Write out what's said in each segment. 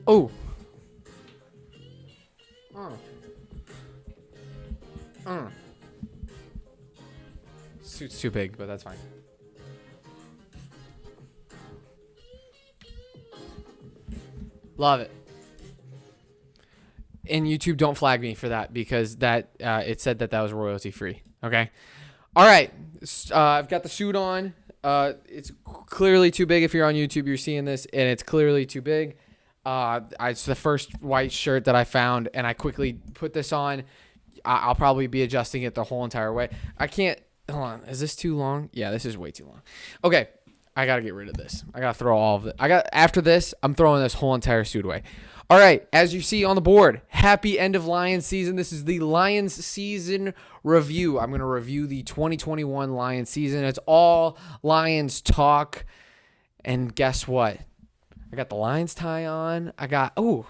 Oh. Suit's too big, but that's fine. Love it. And YouTube, don't flag me for that because that it said that was royalty free. Okay. All right. I've got the suit on. It's clearly too big. If you're on YouTube, you're seeing this, and it's clearly too big. It's the first white shirt that I found, and I quickly put this on. I'll probably be adjusting it the whole entire way. I can't. Hold on. Is this too long? Yeah, this is way too long. Okay. I got to get rid of this. I got to throw all of it. After this, I'm throwing this whole entire suit away. All right. As you see on the board, happy end of Lions season. This is the Lions season review. I'm going to review the 2021 Lions season. It's all Lions talk. And guess what? I got the Lions tie on. Oh,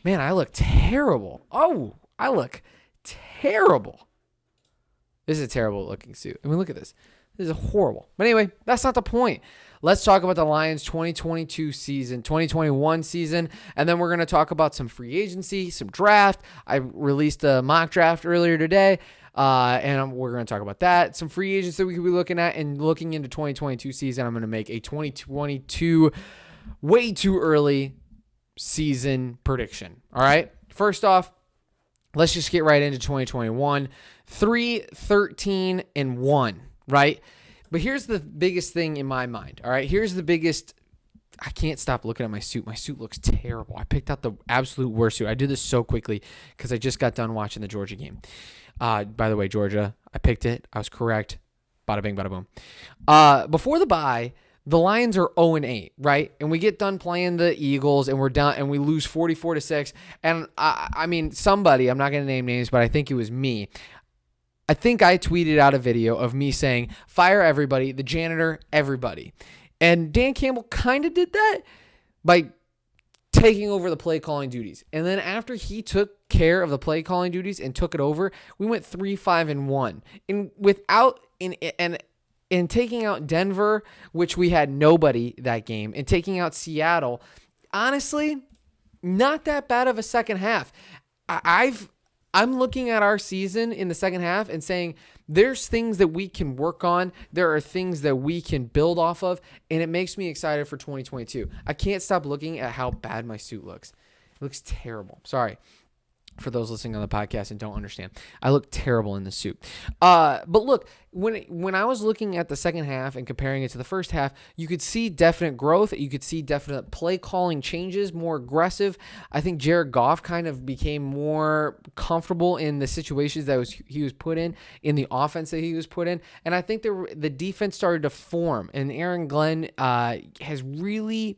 man, I look terrible. Oh, I look terrible. This is a terrible looking suit. I mean, look at this. This is horrible. But anyway, that's not the point. Let's talk about the Lions 2022 season, 2021 season, and then we're going to talk about some free agency, some draft. I released a mock draft earlier today, and we're going to talk about that. Some free agents that we could be looking at, and looking into 2022 season, I'm going to make a 2022 way too early season prediction. All right? First off, let's just get right into 2021. 3-13-1. Right? But here's the biggest thing in my mind. All right. Here's the biggest. I can't stop looking at my suit. My suit looks terrible. I picked out the absolute worst suit. I did this so quickly because I just got done watching the Georgia game. By the way, Georgia, I picked it. I was correct. Bada bing, bada boom. Before the bye, the Lions are 0-8, right? And we get done playing the Eagles, and we're done, and we lose 44-6. And I mean, somebody, I'm not going to name names, but I think it was me. I think I tweeted out a video of me saying, fire everybody, the janitor, everybody. And Dan Campbell kind of did that by taking over the play calling duties. And then after he took care of the play calling duties and took it over, we went 3-5-1. And taking out Denver, which we had nobody that game, and taking out Seattle, honestly, not that bad of a second half. I'm looking at our season in the second half and saying there's things that we can work on. There are things that we can build off of, and it makes me excited for 2022. I can't stop looking at how bad my suit looks. It looks terrible. Sorry for those listening on the podcast and don't understand. I look terrible in the suit. But look, when I was looking at the second half and comparing it to the first half, you could see definite growth. You could see definite play calling changes, more aggressive. I think Jared Goff kind of became more comfortable in the situations that he was put in the offense that he was put in. And I think the defense started to form. And Aaron Glenn has really,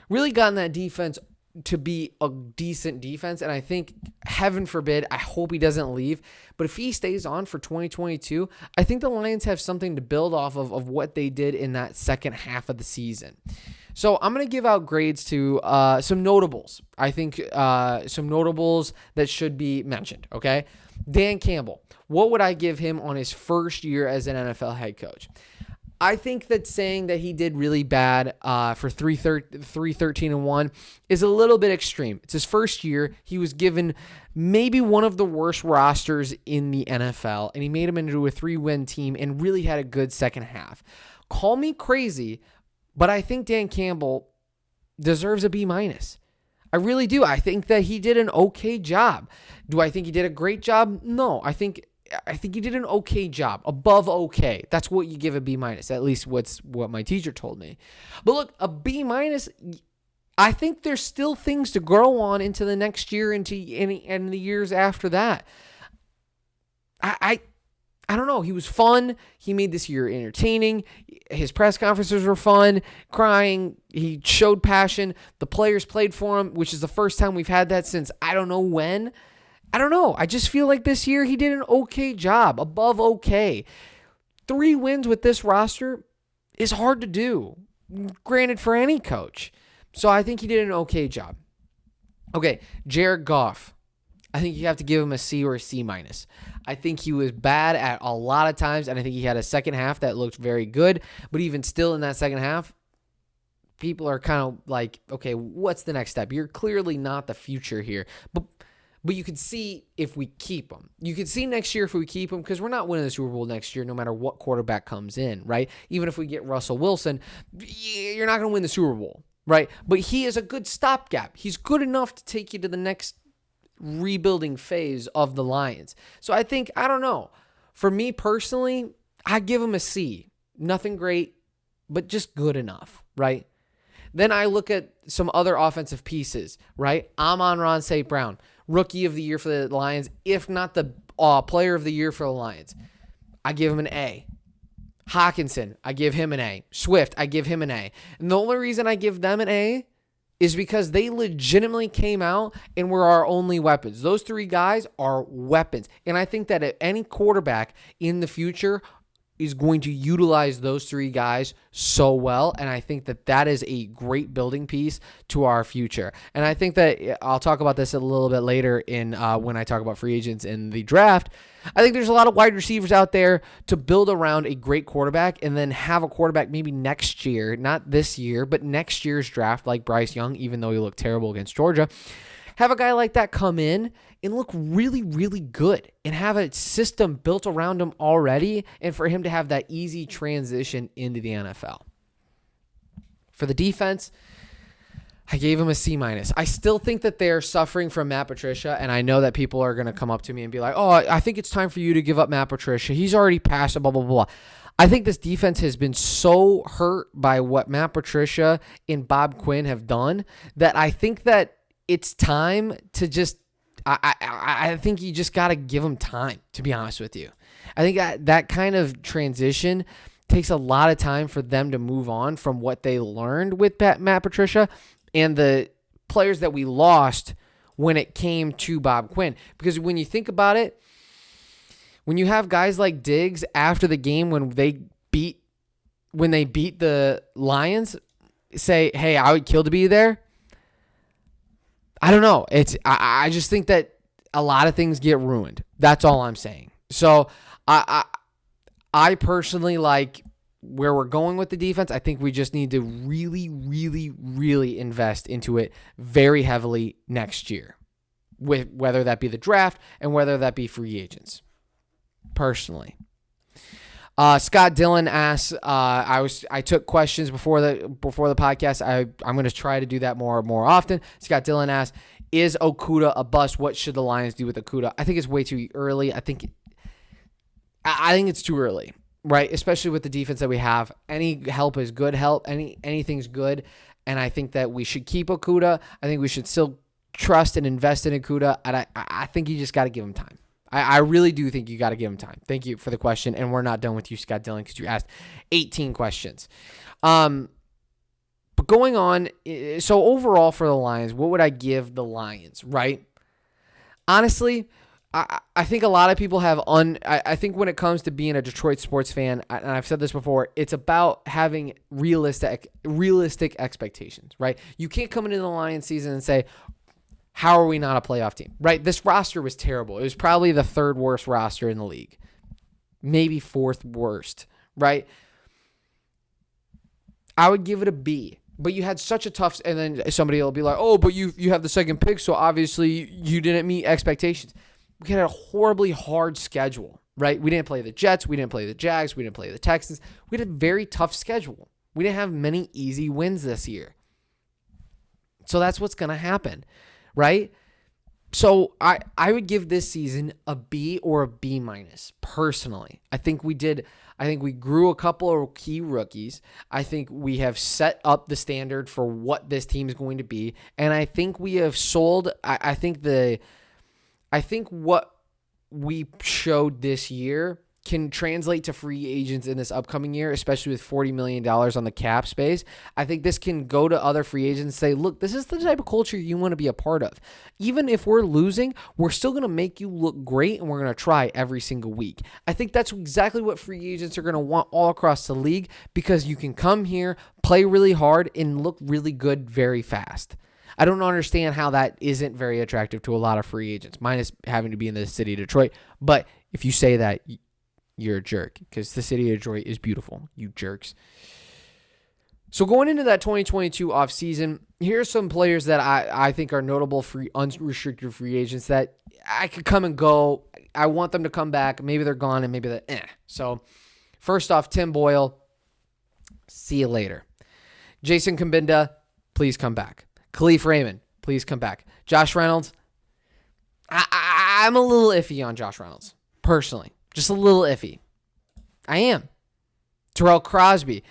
really gotten that defense to be a decent defense. And I think, heaven forbid, I hope he doesn't leave. But if he stays on for 2022, I think the Lions have something to build off of what they did in that second half of the season. So I'm going to give out grades to some notables. I think some notables that should be mentioned, okay? Dan Campbell. What would I give him on his first year as an NFL head coach? I think that saying that he did really bad for 3-13-1 is a little bit extreme. It's his first year. He was given maybe one of the worst rosters in the NFL, and he made him into a 3-win team and really had a good second half. Call me crazy, but I think Dan Campbell deserves a B-. I really do. I think that he did an okay job. Do I think he did a great job? No. I think he did an okay job, above okay. That's what you give a B-. At least what my teacher told me. But look, a B-, I think there's still things to grow on into the next year and the years after that. I don't know. He was fun. He made this year entertaining. His press conferences were fun, crying. He showed passion. The players played for him, which is the first time we've had that since I don't know when. I don't know. I just feel like this year he did an okay job, above okay. 3 wins with this roster is hard to do, granted, for any coach. So I think he did an okay job. Okay, Jared Goff. I think you have to give him a C or a C-. I think he was bad at a lot of times, and I think he had a second half that looked very good. But even still in that second half, people are kind of like, okay, what's the next step? You're clearly not the future here. But you can see if we keep him. You can see next year if we keep him, because we're not winning the Super Bowl next year no matter what quarterback comes in, right? Even if we get Russell Wilson, you're not going to win the Super Bowl, right? But he is a good stopgap. He's good enough to take you to the next rebuilding phase of the Lions. So I think, I don't know. For me personally, I give him a C. Nothing great, but just good enough, right? Then I look at some other offensive pieces, right? Amon-Ra St. Brown, Rookie of the Year for the Lions, if not the Player of the Year for the Lions. I give him an A. Hawkinson, I give him an A. Swift, I give him an A. And the only reason I give them an A is because they legitimately came out and were our only weapons. Those three guys are weapons. And I think that any quarterback in the future is going to utilize those three guys so well. And I think that that is a great building piece to our future. And I think that I'll talk about this a little bit later in when I talk about free agents in the draft. I think there's a lot of wide receivers out there to build around a great quarterback and then have a quarterback maybe next year, not this year, but next year's draft, like Bryce Young, even though he looked terrible against Georgia. Have a guy like that come in and look really, really good and have a system built around him already, and for him to have that easy transition into the NFL. For the defense, I gave him a C-. I still think that they're suffering from Matt Patricia, and I know that people are going to come up to me and be like, oh, I think it's time for you to give up Matt Patricia. He's already passed, blah, blah, blah, blah. I think this defense has been so hurt by what Matt Patricia and Bob Quinn have done that I think that it's time to just I think you just got to give them time, to be honest with you. I think that kind of transition takes a lot of time for them to move on from what they learned with Matt Patricia and the players that we lost when it came to Bob Quinn. Because when you think about it, when you have guys like Diggs after the game when they beat the Lions say, hey, I would kill to be there. I don't know. I just think that a lot of things get ruined. That's all I'm saying. So I personally like where we're going with the defense. I think we just need to really, really, really invest into it very heavily next year, with whether that be the draft and whether that be free agents. Personally. Scott Dillon asks, I took questions before the podcast. I'm going to try to do that more often. Scott Dillon asks, is Okudah a bust? What should the Lions do with Okudah? I think it's way too early. I think it's too early, right? Especially with the defense that we have. Any help is good help. Anything's good. And I think that we should keep Okudah. I think we should still trust and invest in Okudah. And I think you just got to give him time. I really do think you got to give him time. Thank you for the question. And we're not done with you, Scott Dillon, because you asked 18 questions. But going on, so overall for the Lions, what would I give the Lions, right? Honestly, I think a lot of people have I think when it comes to being a Detroit sports fan, and I've said this before, it's about having realistic expectations, right? You can't come into the Lions season and say, how are we not a playoff team, right? This roster was terrible. It was probably the third worst roster in the league, maybe fourth worst, right? I would give it a B, but you had such a tough, and then somebody will be like, oh, but you have the second pick, so obviously you didn't meet expectations. We had a horribly hard schedule, right? We didn't play the Jets. We didn't play the Jags. We didn't play the Texans. We had a very tough schedule. We didn't have many easy wins this year. So that's what's going to happen. Right? So I would give this season a B or a B- personally. I think we grew a couple of key rookies. I think we have set up the standard for what this team is going to be. And I think we have sold, I think what we showed this year can translate to free agents in this upcoming year, especially with $40 million on the cap space. I think this can go to other free agents and say, look, this is the type of culture you want to be a part of. Even if we're losing, we're still going to make you look great, and we're going to try every single week. I think that's exactly what free agents are going to want all across the league, because you can come here, play really hard, and look really good very fast. I don't understand how that isn't very attractive to a lot of free agents, minus having to be in the city of Detroit. But if you say that, you're a jerk, because the city of Detroit is beautiful, you jerks. So going into that 2022 offseason, here's some players that I think are notable unrestricted free agents that I could come and go. I want them to come back. Maybe they're gone and maybe they're So first off, Tim Boyle, see you later. Jason Kambinda, please come back. Khalif Raymond, please come back. Josh Reynolds, I'm a little iffy on Josh Reynolds, personally. Just a little iffy. I am. Terrell Crosby,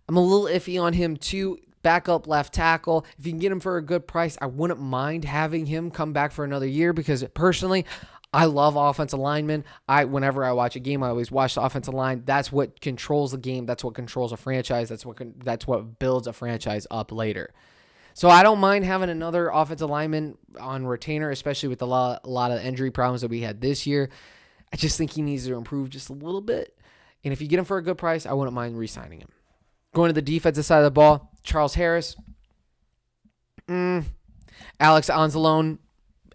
I'm a little iffy on him too. Backup left tackle. If you can get him for a good price, I wouldn't mind having him come back for another year because personally, I love offensive linemen. Whenever I watch a game, I always watch the offensive line. That's what controls the game. That's what controls a franchise. That's what builds a franchise up later. So I don't mind having another offensive lineman on retainer, especially with a lot of injury problems that we had this year. I just think he needs to improve just a little bit. And if you get him for a good price, I wouldn't mind re-signing him. Going to the defensive side of the ball, Charles Harris. Alex Anzalone,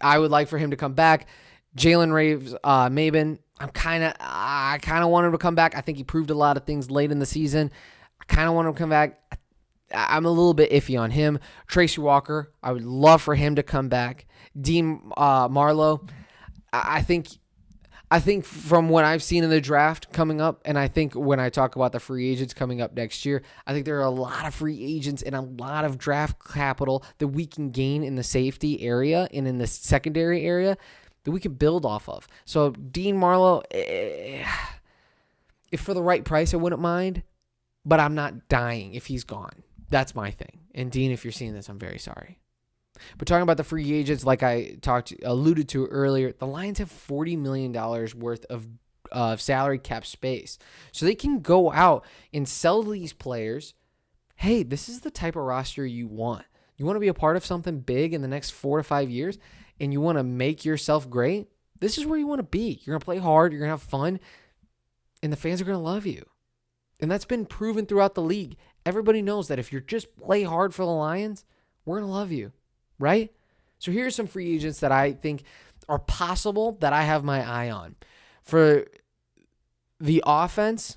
I would like for him to come back. Jalen Mabin, I kind of want him to come back. I think he proved a lot of things late in the season. I kind of want him to come back. I'm a little bit iffy on him. Tracy Walker, I would love for him to come back. Dean Marlowe, I think from what I've seen in the draft coming up, and I think when I talk about the free agents coming up next year, I think there are a lot of free agents and a lot of draft capital that we can gain in the safety area and in the secondary area that we can build off of. So Dean Marlowe, if for the right price, I wouldn't mind, but I'm not dying if he's gone. That's my thing. And Dean, if you're seeing this, I'm very sorry. But talking about the free agents, like I alluded to earlier, the Lions have $40 million worth of salary cap space. So they can go out and sell these players. Hey, this is the type of roster you want. You want to be a part of something big in the next 4 to 5 years, and you want to make yourself great? This is where you want to be. You're going to play hard. You're going to have fun, and the fans are going to love you. And that's been proven throughout the league. Everybody knows that if you just play hard for the Lions, we're going to love you. Right? So here's some free agents that I think are possible that I have my eye on. For the offense,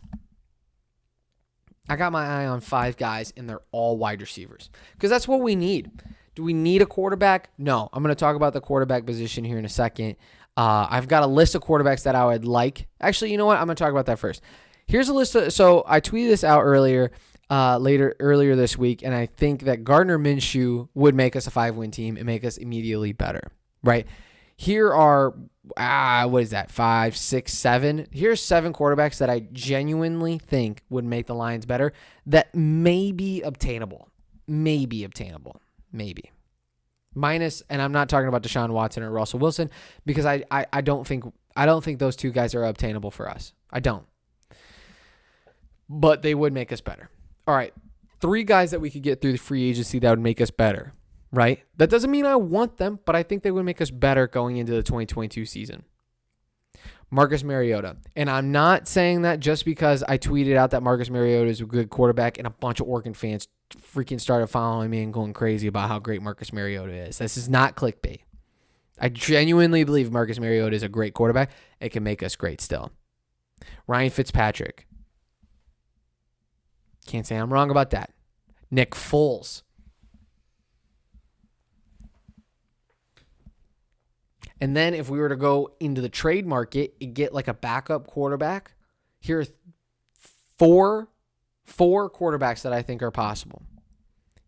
I got my eye on 5 guys, and they're all wide receivers. Because that's what we need. Do we need a quarterback? No. I'm going to talk about the quarterback position here in a second. I've got a list of quarterbacks that I would like. Actually, you know what? I'm going to talk about that first. Here's a list so I tweeted this out earlier this week, and I think that Gardner Minshew would make us a 5-win team and make us immediately better, right? Here are, 5, 6, 7. Here's 7 quarterbacks that I genuinely think would make the Lions better that may be obtainable. Maybe. Minus, and I'm not talking about Deshaun Watson or Russell Wilson, because I don't think those 2 guys are obtainable for us. I don't. But they would make us better. All right, 3 guys that we could get through the free agency that would make us better, right? That doesn't mean I want them, but I think they would make us better going into the 2022 season. Marcus Mariota. And I'm not saying that just because I tweeted out that Marcus Mariota is a good quarterback and a bunch of Oregon fans freaking started following me and going crazy about how great Marcus Mariota is. This is not clickbait. I genuinely believe Marcus Mariota is a great quarterback. It can make us great still. Ryan Fitzpatrick. Can't say I'm wrong about that. Nick Foles. And then if we were to go into the trade market and get like a backup quarterback, here are 4 quarterbacks that I think are possible.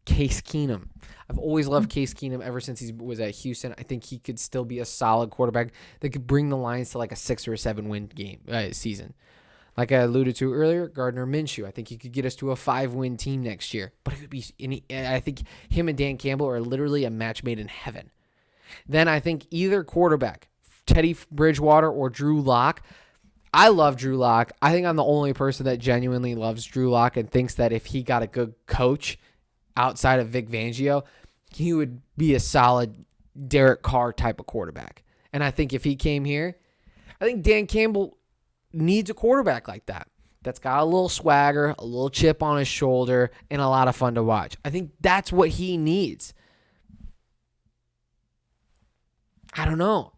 Case Keenum. I've always loved Case Keenum ever since he was at Houston. I think he could still be a solid quarterback that could bring the Lions to like a 6 or a 7 win season. Like I alluded to earlier, Gardner Minshew. I think he could get us to a 5-win team next year. But it would be. I think him and Dan Campbell are literally a match made in heaven. Then I think either quarterback, Teddy Bridgewater or Drew Lock. I love Drew Lock. I think I'm the only person that genuinely loves Drew Lock and thinks that if he got a good coach outside of Vic Fangio, he would be a solid Derek Carr type of quarterback. And I think if he came here, I think Dan Campbell needs a quarterback like that. That's got a little swagger, a little chip on his shoulder, and a lot of fun to watch. I think that's what he needs. I don't know.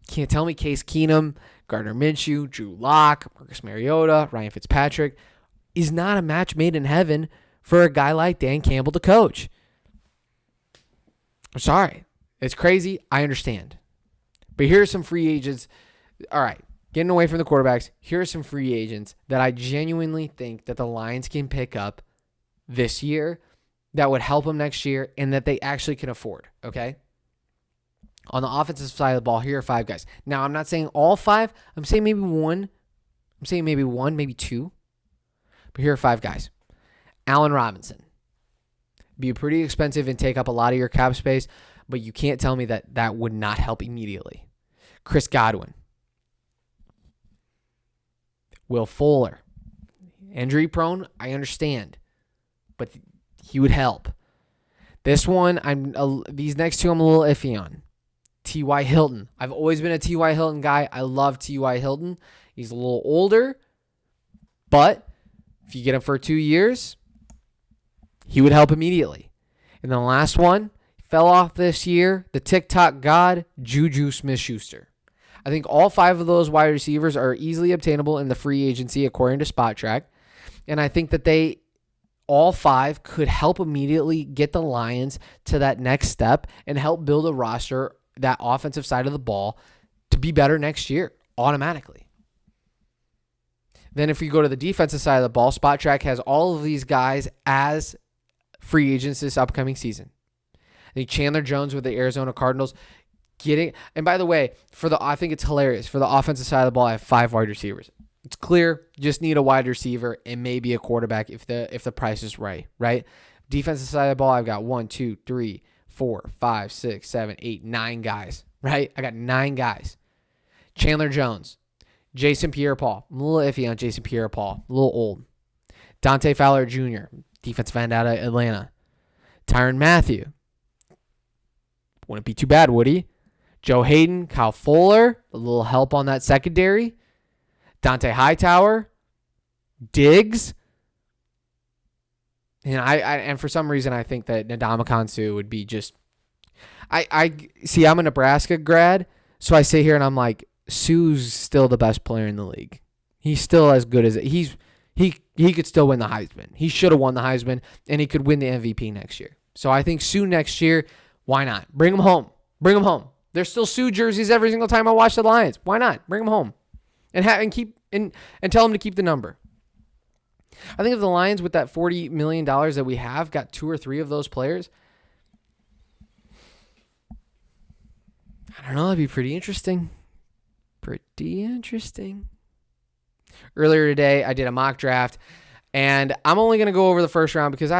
Can't tell me Case Keenum, Gardner Minshew, Drew Lock, Marcus Mariota, Ryan Fitzpatrick is not a match made in heaven for a guy like Dan Campbell to coach. I'm sorry. It's crazy. I understand. But here are some free agents. All right. Getting away from the quarterbacks, here are some free agents that I genuinely think that the Lions can pick up this year that would help them next year and that they actually can afford, okay? On the offensive side of the ball, here are 5 guys. Now, I'm not saying all 5. I'm saying maybe one. I'm saying maybe 1, maybe 2. But here are 5 guys. Allen Robinson. Be pretty expensive and take up a lot of your cap space, but you can't tell me that that would not help immediately. Chris Godwin. Will Fuller. Injury prone, I understand, but he would help. This one, these next 2 I'm a little iffy on. T.Y. Hilton. I've always been a T.Y. Hilton guy. I love T.Y. Hilton. He's a little older, but if you get him for 2 years, he would help immediately. And the last one, fell off this year, the TikTok god, Juju Smith-Schuster. I think all 5 of those wide receivers are easily obtainable in the free agency according to Spot Track. And I think that they, all 5, could help immediately get the Lions to that next step and help build a roster, that offensive side of the ball, to be better next year automatically. Then if we go to the defensive side of the ball, Spot Track has all of these guys as free agents this upcoming season. I think Chandler Jones with the Arizona Cardinals and by the way, I think it's hilarious. For the offensive side of the ball, I have 5 wide receivers. It's clear, just need a wide receiver and maybe a quarterback if the price is right? Defensive side of the ball, I've got 1, 2, 3, 4, 5, 6, 7, 8, 9 guys, right? I got 9 guys. Chandler Jones, Jason Pierre-Paul. I'm a little iffy on Jason Pierre-Paul, a little old. Dante Fowler Jr., defensive end out of Atlanta. Tyrann Mathieu. Wouldn't be too bad, would he? Joe Hayden, Kyle Fuller, a little help on that secondary. Dante Hightower, Diggs. And for some reason, I think that Ndamukong Suh would be just... I see, I'm a Nebraska grad, so I sit here and I'm like, Suh's still the best player in the league. He's still as good as... He could still win the Heisman. He should have won the Heisman, and he could win the MVP next year. So I think Suh next year, why not? Bring him home. Bring him home. There's still Suh jerseys every single time I watch the Lions. Why not? Bring him home. And tell him to keep the number. I think if the Lions, with that $40 million that we have, got 2 or 3 of those players, I don't know, that'd be pretty interesting. Pretty interesting. Earlier today, I did a mock draft, and I'm only going to go over the first round because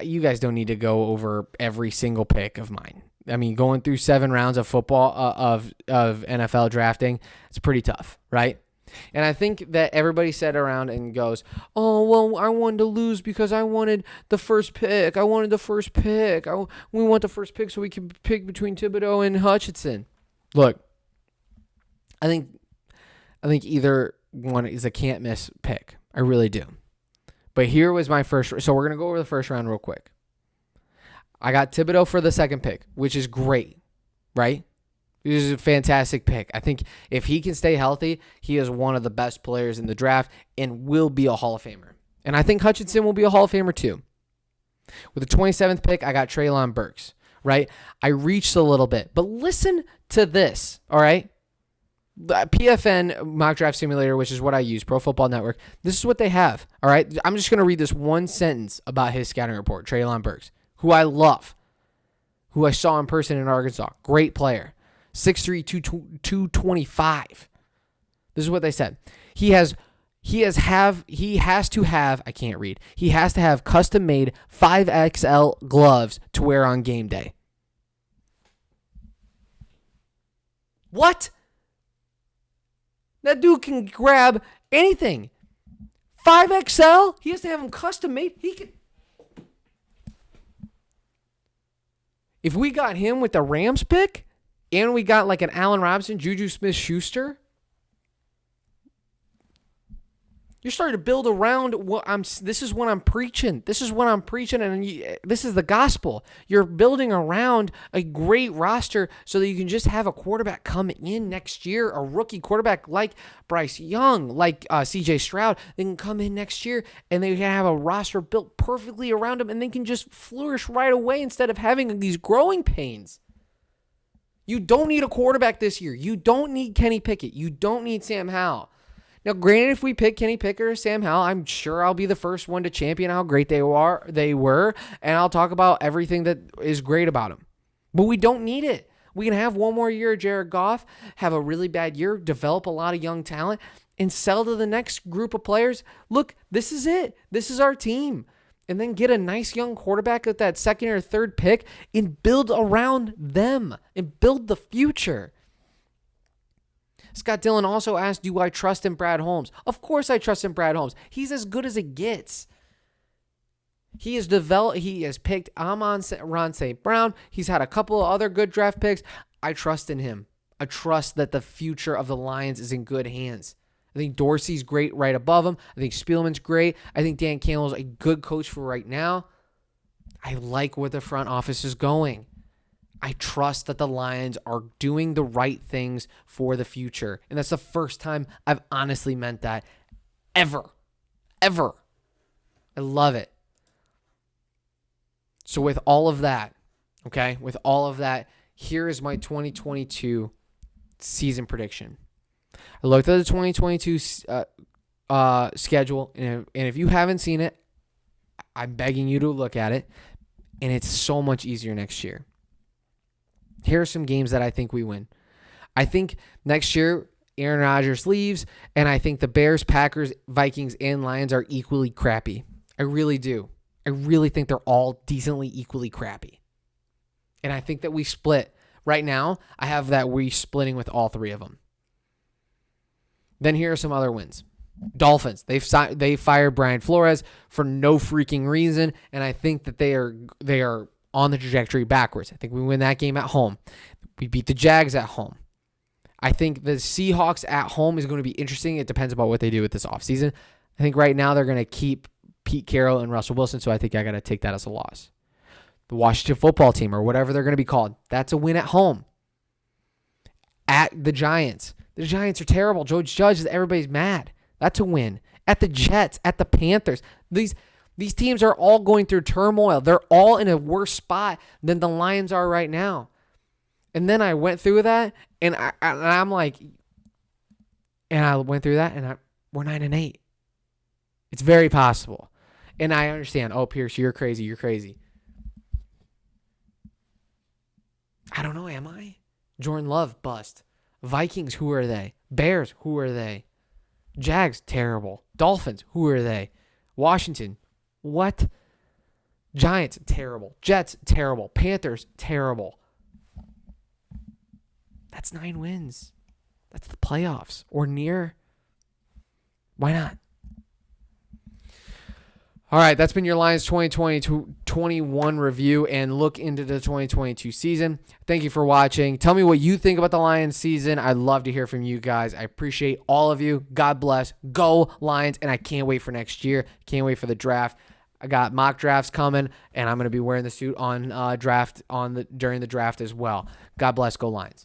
you guys don't need to go over every single pick of mine. I mean, going through 7 rounds of football, of NFL drafting, it's pretty tough, right? And I think that everybody sat around and goes, oh, well, I wanted to lose because I wanted the first pick. We want the first pick so we can pick between Thibodeau and Hutchinson. Look, I think either one is a can't-miss pick. I really do. But here was my first. So we're going to go over the first round real quick. I got Thibodeau for the second pick, which is great, right? This is a fantastic pick. I think if he can stay healthy, he is one of the best players in the draft and will be a Hall of Famer. And I think Hutchinson will be a Hall of Famer too. With the 27th pick, I got Treylon Burks, right? I reached a little bit. But listen to this, all right? The PFN Mock Draft Simulator, which is what I use, Pro Football Network, this is what they have, all right? I'm just going to read this one sentence about his scouting report, Treylon Burks, who I love, who I saw in person in Arkansas. Great player. 6'3", 225. This is what they said. He has to have custom-made 5XL gloves to wear on game day. What? That dude can grab anything. 5XL? He has to have them custom-made? If we got him with the Rams pick, and we got like an Allen Robinson, Juju Smith-Schuster, You're starting to build around this is what I'm preaching. This is what I'm preaching, and this is the gospel. You're building around a great roster so that you can just have a quarterback come in next year, a rookie quarterback like Bryce Young, like C.J. Stroud. They can come in next year, and they can have a roster built perfectly around them, and they can just flourish right away instead of having these growing pains. You don't need a quarterback this year. You don't need Kenny Pickett. You don't need Sam Howell. Now, granted, if we pick Kenny Pickett or Sam Howell, I'm sure I'll be the first one to champion how great they were, and I'll talk about everything that is great about them. But we don't need it. We can have one more year of Jared Goff, have a really bad year, develop a lot of young talent, and sell to the next group of players. Look, this is it. This is our team. And then get a nice young quarterback at that second or third pick and build around them and build the future. Scott Dillon also asked, do I trust in Brad Holmes? Of course I trust in Brad Holmes. He's as good as it gets. He has picked Amon-Ra St. Brown. He's had a couple of other good draft picks. I trust in him. I trust that the future of the Lions is in good hands. I think Dorsey's great right above him. I think Spielman's great. I think Dan Campbell's a good coach for right now. I like where the front office is going. I trust that the Lions are doing the right things for the future. And that's the first time I've honestly meant that ever. Ever. I love it. So with all of that, here is my 2022 season prediction. I looked at the 2022 schedule, and if you haven't seen it, I'm begging you to look at it, and it's so much easier next year. Here are some games that I think we win. I think next year Aaron Rodgers leaves, and I think the Bears, Packers, Vikings, and Lions are equally crappy. I really do. I really think they're all decently equally crappy. And I think that we split. Right now, I have that we splitting with all three of them. Then here are some other wins. Dolphins. They fired Brian Flores for no freaking reason, and I think that they are on the trajectory backwards. I think we win that game at home. We beat the Jags at home. I think the Seahawks at home is going to be interesting. It depends about what they do with this offseason. I think right now they're going to keep Pete Carroll and Russell Wilson, so I think I got to take that as a loss. The Washington football team, or whatever they're going to be called, that's a win at home. At the Giants. The Giants are terrible. George Judge, everybody's mad. That's a win. At the Jets, at the Panthers. These teams are all going through turmoil. They're all in a worse spot than the Lions are right now. And then I went through that, and I'm like, we're 9-8. It's very possible. And I understand, Pierce, you're crazy. I don't know, am I? Jordan Love, bust. Vikings, who are they? Bears, who are they? Jags, terrible. Dolphins, who are they? Washington, what? Giants, terrible. Jets, terrible. Panthers, terrible. That's 9 wins. That's the playoffs or near. Why not? All right, that's been your Lions 2020-21 review and look into the 2022 season. Thank you for watching. Tell me what you think about the Lions season. I'd love to hear from you guys. I appreciate all of you. God bless. Go Lions, and I can't wait for next year. Can't wait for the draft. I got mock drafts coming, and I'm going to be wearing the suit on during the draft as well. God bless. Go Lions.